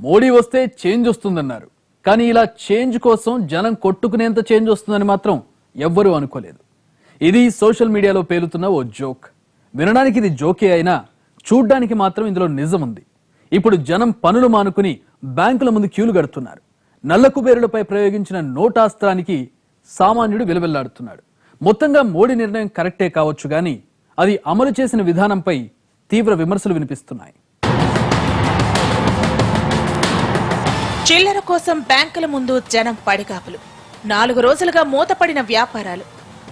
మోడీ వస్తే చేంజ్ వస్తుందన్నారు. కానీ ఇలా చేంజ్ కోసం జనం కొట్టుకునేంత చేంజ్ వస్తుందని మాత్రం ఎవ్వరూ అనుకోలేదు. ఇది సోషల్ మీడియాలో పేలుతున్న ఓ జోక్. వినడానికి ఇది జోకే అయినా చూడ్డానికి మాత్రం ఇందులో నిజం ఉంది. ఇప్పుడు జనం పనులు మానుకుని బ్యాంకుల ముందు క్యూలు కడుతున్నారు. నల్ల కుబేరులపై ప్రయోగించిన నోటాస్త్రానికి సామాన్యుడు విలవిల్లాడుతున్నాడు. మొత్తంగా మోడీ నిర్ణయం కరెక్టే కావచ్చు గానీ అది అమలు చేసిన విధానంపై తీవ్ర విమర్శలు వినిపిస్తున్నాయి. చిల్లర కోసం బ్యాంకుల ముందు జనం పడిగాపులు. 4 రోజులుగా మూతపడిన వ్యాపారాలు,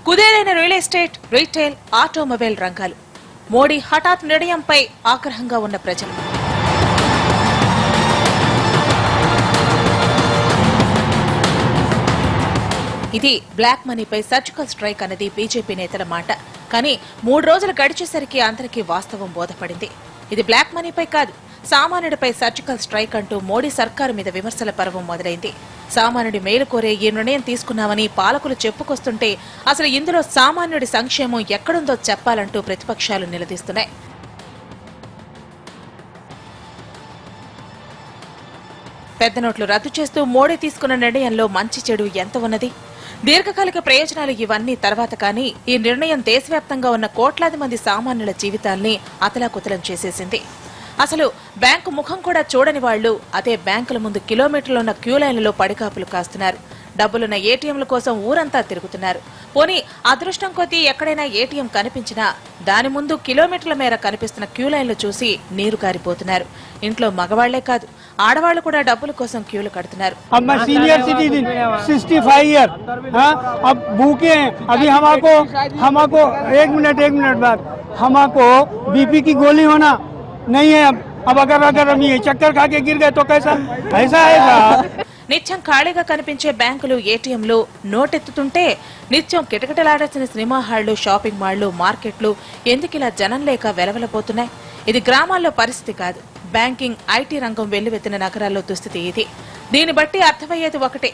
కుదేలైన రియల్ ఎస్టేట్, రీటైల్, ఆటోమొబైల్ రంగాలు. మోడీ హఠాత్ నిర్ణయంపై ఆగ్రహంగా ఉన్న ప్రజలు. ఇది బ్లాక్ మనీపై సర్జికల్ స్ట్రైక్ అన్నది బీజేపీ నేతల మాట. కానీ 3 రోజులు గడిచేసరికి అందరికీ వాస్తవం బోధపడింది. ఇది బ్లాక్ మనీపై కాదు, సామాన్యుడిపై సర్జికల్ స్ట్రైక్ అంటూ మోడీ సర్కారు మీద విమర్శల పర్వం మొదలైంది. సామాన్యుడి మేలు కోరే ఈ నిర్ణయం తీసుకున్నామని పాలకులు చెప్పుకొస్తుంటే అసలు ఇందులో సామాన్యుడి సంక్షేమం ఎక్కడుందో చెప్పాలంటూ ప్రతిపక్షాలు నిలదీస్తున్నాయి. పెద్ద నోట్లు రద్దు చేస్తూ మోడీ తీసుకున్న నిర్ణయంలో మంచి చెడు ఎంత ఉన్నది? దీర్ఘకాలిక ప్రయోజనాలు ఇవన్నీ తర్వాత, కానీ ఈ నిర్ణయం దేశవ్యాప్తంగా ఉన్న కోట్లాది మంది సామాన్యుల జీవితాల్ని అతలాకుతలం చేసేసింది. అసలు బ్యాంకు ముఖం కూడా చూడని వాళ్లు అదే బ్యాంకుల ముందు కిలోమీటర్లు ఉన్న క్యూ లైన్లలో పడికాపులు కాస్తున్నారు. డబ్బులున్న ఏటీఎంల కోసం ఊరంతా తిరుగుతున్నారు. పోనీ అదృష్టం కొద్దీ ఎక్కడైనా ఏటీఎం కనిపించినా దాని ముందు కిలోమీటర్ల మేర కనిపిస్తున్న క్యూ లైన్లు చూసి నీరు కారిపోతున్నారు. ఇంట్లో మగవాళ్లే కాదు, ఆడవాళ్లు కూడా డబ్బుల కోసం క్యూలు కడుతున్నారు. నిత్యం ఖాళీగా కనిపించే బ్యాంకులు, ఏటీఎంలు నోటెత్తుతుంటే నిత్యం కిటకిటలాడాల్సిన సినిమా హాళ్లు, షాపింగ్ మాళ్లు, మార్కెట్లు ఎందుకిలా జనం లేక వెలవెలపోతున్నాయి? ఇది గ్రామాల్లో పరిస్థితి కాదు. బ్యాంకింగ్, ఐటీ రంగం వెల్లువెత్తిన నగరాల్లో దుస్థితి ఇది. దీన్ని బట్టి అర్థమయ్యేది ఒకటే,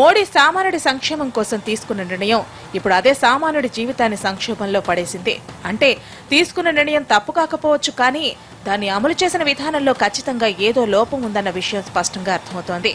మోడీ సామాన్యుడి సంక్షేమం కోసం తీసుకున్న నిర్ణయం ఇప్పుడు అదే సామాన్యుడి జీవితాన్ని సంక్షోభంలో పడేసింది. అంటే తీసుకున్న నిర్ణయం తప్పు కాకపోవచ్చు, కానీ దాన్ని అమలు చేసిన విధానంలో ఖచ్చితంగా ఏదో లోపం ఉందన్న విషయం స్పష్టంగా అర్థమవుతోంది.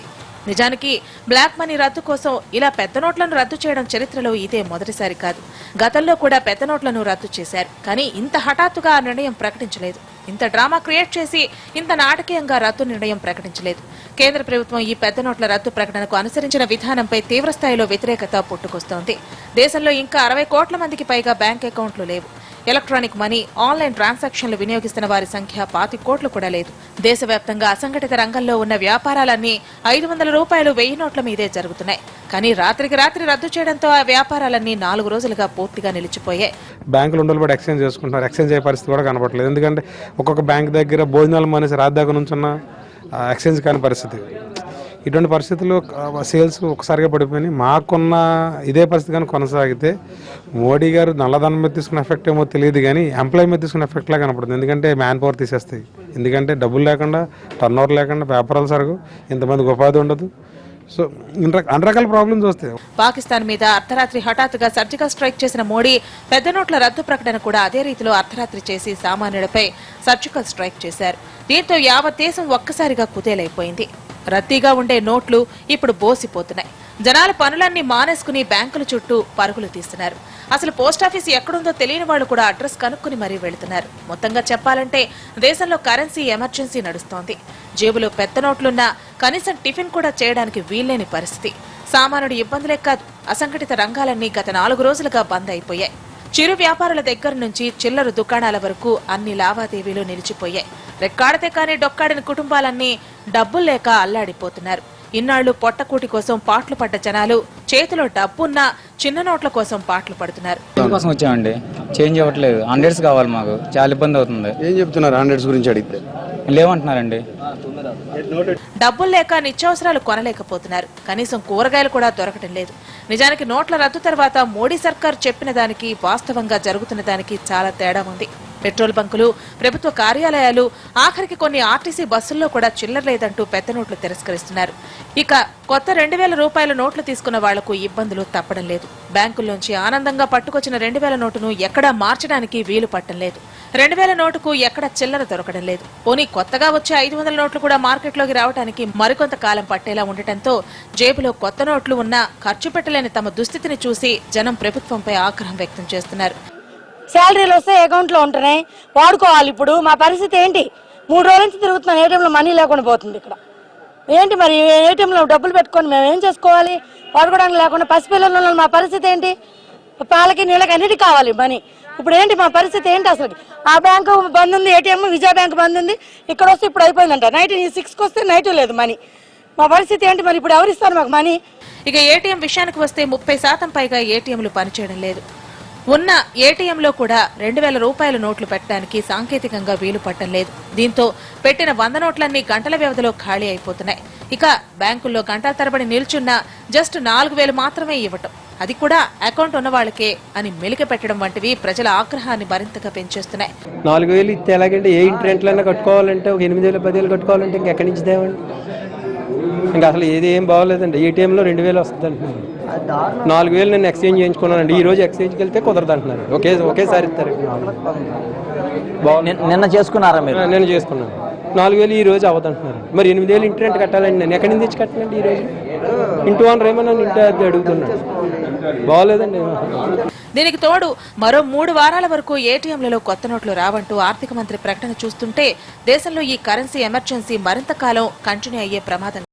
నిజానికి బ్లాక్ మనీ రద్దు కోసం ఇలా పెద్ద నోట్లను రద్దు చేయడం చరిత్రలో ఇదే మొదటిసారి కాదు. గతంలో కూడా పెద్ద నోట్లను రద్దు చేశారు, కానీ ఇంత హఠాత్తుగా ఆ నిర్ణయం ప్రకటించలేదు. ఇంత డ్రామా క్రియేట్ చేసి ఇంత నాటకీయంగా రద్దు నిర్ణయం ప్రకటించలేదు. కేంద్ర ప్రభుత్వం ఈ పెద్ద నోట్ల రద్దు ప్రకటనకు అనుసరించిన విధానంపై తీవ్రస్థాయిలో వ్యతిరేకత పుట్టుకొస్తోంది. దేశంలో ఇంకా 60 కోట్ల మందికి పైగా బ్యాంక్ అకౌంట్లు లేవు. ఎలక్ట్రానిక్ మనీ, ఆన్లైన్ ట్రాన్సాక్షన్లు వినియోగిస్తున్న వారి సంఖ్య 25 కోట్లు కూడా లేదు. దేశవ్యాప్తంగా అసంఘటిత రంగంలో ఉన్న వ్యాపారాలన్నీ 500 రూపాయలు 1000 నోట్ల మీదే జరుగుతున్నాయి. కానీ రాత్రికి రాత్రి రద్దు చేయడంతో ఆ వ్యాపారాలన్నీ 4 రోజులుగా పూర్తిగా నిలిచిపోయాయి. బ్యాంకులు ఉండలు కూడా ఎక్స్చేంజ్ చేసుకుంటున్నారు. ఎక్స్చేంజ్ అయ్యే పరిస్థితి కూడా కనపడలేదు. ఎందుకంటే ఒక్కొక్క బ్యాంక్ దగ్గర భోజనాలు మానేసి రాత్రి దాకా నుంచున్న ఎక్స్చేంజ్ కాని పరిస్థితి. ఇటువంటి పరిస్థితుల్లో సేల్స్ ఒకసారిగా పడిపోయినాయి. మాకున్న ఇదే పరిస్థితి కానీ కొనసాగితే మోడీ గారు నల్లధనం మీద తీసుకున్న ఎఫెక్ట్ ఏమో తెలియదు, కానీ ఎంప్లాయీ మీద తీసుకున్న ఎఫెక్ట్ లా కనపడుతుంది. ఎందుకంటే మ్యాన్ పవర్ తీసేస్తాయి. ఎందుకంటే డబ్బులు లేకుండా, టర్న్ ఓవర్ లేకుండా వ్యాపారాలు సరుగు, ఇంతమందికి ఉపాధి ఉండదు. సో అన్ని రకాల ప్రాబ్లమ్స్ వస్తాయి. పాకిస్తాన్ మీద అర్ధరాత్రి హఠాత్తుగా సర్జికల్ స్ట్రైక్ చేసిన మోడీ పెద్ద నోట్ల రద్దు ప్రకటన కూడా అదే రీతిలో అర్ధరాత్రి చేసి సామాన్యుడిపై సర్జికల్ స్ట్రైక్ చేశారు. దీంతో యావత్ దేశం ఒక్కసారిగా కుదేలైపోయింది. రద్దీగా ఉండే నోట్లు ఇప్పుడు బోసిపోతున్నాయి. జనాల పనులన్నీ మానేసుకుని బ్యాంకుల చుట్టూ పరుగులు తీస్తున్నారు. అసలు పోస్టాఫీస్ ఎక్కడుందో తెలియని వాళ్లు కూడా అడ్రస్ కనుక్కుని మరీ వెళుతున్నారు. మొత్తంగా చెప్పాలంటే దేశంలో కరెన్సీ ఎమర్జెన్సీ నడుస్తోంది. జేబులో పెద్ద నోట్లున్నా కనీసం టిఫిన్ కూడా చేయడానికి వీల్లేని పరిస్థితి. సామాన్యుడి ఇబ్బందులే కాదు, అసంఘటిత రంగాలన్నీ గత 4 రోజులుగా బంద్ అయిపోయాయి. చిరు వ్యాపారుల దగ్గర నుంచి చిల్లర దుకాణాల వరకు అన్ని లావాదేవీలు నిలిచిపోయాయి. రెక్కాడితే కానీ డొక్కాడిన కుటుంబాలన్నీ డబ్బులు లేక అల్లాడిపోతున్నారు. ఇన్నాళ్లు పొట్టకూటి కోసం పాటలు పడ్డ జనాలు చేతిలో డబ్బున్నా చిన్న నోట్ల కోసం పాటలు పడుతున్నారు. కోసం వచ్చామండి, చేంజ్ అవ్వట్లేదు. 100s కావాలి, మాకు చాలా ఇబ్బంది అవుతుంది. ఏం చెప్తున్నారు 100s గురించి అడిగితే? లేవంటున్నారండి. డబ్బులు లేక నిత్యావసరాలు కొనలేకపోతున్నారు. కనీసం కూరగాయలు కూడా దొరకటం లేదు. నిజానికి నోట్ల రద్దు తర్వాత మోడీ సర్కార్ చెప్పిన దానికి వాస్తవంగా జరుగుతున్న దానికి చాలా తేడా ఉంది. పెట్రోల్ బంకులు, ప్రభుత్వ కార్యాలయాలు, ఆఖరికి కొన్ని ఆర్టీసీ బస్సుల్లో కూడా చిల్లర లేదంటూ పెద్ద నోట్లు తిరస్కరిస్తున్నారు. ఇక కొత్త 2000 రూపాయల నోట్లు తీసుకున్న వాళ్లకు ఇబ్బందులు తప్పడం లేదు. బ్యాంకుల్లోంచి ఆనందంగా పట్టుకొచ్చిన 2000 నోటును ఎక్కడా మార్చడానికి వీలు పట్టం లేదు. 2000 నోటుకు ఎక్కడ చిల్లర దొరకడం లేదు. పోనీ కొత్తగా వచ్చే 500 నోట్లు కూడా మార్కెట్లోకి రావడానికి మరికొంత కాలం పట్టేలా ఉండటంతో జేబులో కొత్త నోట్లు ఉన్నా ఖర్చు పెట్టలేని తమ దుస్థితిని చూసి జనం ప్రభుత్వంపై ఆగ్రహం వ్యక్తం చేస్తున్నారు. శాలరీలు వస్తే అకౌంట్లో ఉంటున్నాయి, వాడుకోవాలి. ఇప్పుడు మా పరిస్థితి ఏంటి? 3 రోజుల నుంచి తిరుగుతున్నాం, ఏటీఎంలో మనీ లేకుండా పోతుంది. ఇక్కడ ఏంటి మరి? ఏటీఎంలో డబ్బులు పెట్టుకొని మేము ఏం చేసుకోవాలి? వాడుకోవడానికి లేకుండా పసిపిల్లలు ఉన్న మా పరిస్థితి ఏంటి? పాలకి నీళ్ళకి అన్నిటికీ కావాలి మనీ. ఇప్పుడు ఏంటి మా పరిస్థితి ఏంటి? అసలు ఆ బ్యాంకు బంద్ ఉంది, ఏటీఎం విజయ బ్యాంక్ బంద్ ఉంది. ఇక్కడ వస్తే ఇప్పుడు అయిపోయిందంట. నైట్ 6కి వస్తే నైట్ లేదు మనీ. మా పరిస్థితి ఏంటి మరి? ఇప్పుడు ఎవరు ఇస్తారు మాకు మనీ? ఇక ఏటీఎం విషయానికి వస్తే 30% పైగా ఏటీఎంలు పనిచేయడం లేదు. ఉన్న ఏటీఎంలో కూడా 2000 రూపాయల నోట్లు పెట్టడానికి సాంకేతికంగా వీలు పట్టం లేదు. దీంతో పెట్టిన 100 నోట్లన్నీ గంటల వ్యవధిలో ఖాళీ అయిపోతున్నాయి. ఇక బ్యాంకుల్లో గంటల తరబడి నిల్చున్న జస్ట్ 4000 మాత్రమే ఇవ్వటం, అది కూడా అకౌంట్ ఉన్న వాళ్ళకే అని మెలిక పెట్టడం వంటివి ప్రజల ఆగ్రహాన్ని మరింతగా పెంచేస్తున్నాయి. 4000 ఇస్తే ఎలాగంటే ఏ ఇంటర్నెట్లైనా కట్టుకోవాలంటే ఒక 8000 10,000 కట్టుకోవాలంటే ఇంకెక్కడి నుంచి తేవండి? ఇంకా అసలు ఏం బాగోలేదండి. ఏటీఎంలో 2000 వస్తుంది అంటున్నారు. 4000 నేను ఎక్స్చేంజ్ చేయించుకున్నానండి. ఈ రోజు ఎక్స్చేంజ్కి వెళ్తే కుదరదు అంటున్నారు. ఒకేసారి ఇస్తారు. నిన్న చేసుకున్నారా మీరు? నేను చేసుకున్నాను. 4000 ఈ రోజు అవ్వదంటున్నారు. మరి 8000 ఇంటర్నెట్ కట్టాలండి. నేను ఎక్కడి నుంచి తెచ్చి కట్టానండి? ఈ రోజు ఇంటి ఓనర్ ఏమో నన్ను ఇంటి అడుగుతున్నాడు. బాగోలేదండి. దీనికి తోడు మరో 3 వారాల వరకు ఏటీఎంలలో కొత్త నోట్లు రావంటూ ఆర్థిక మంత్రి ప్రకటన చూస్తుంటే దేశంలో ఈ కరెన్సీ ఎమర్జెన్సీ మరింత కాలం కంటిన్యూ అయ్యే ప్రమాదం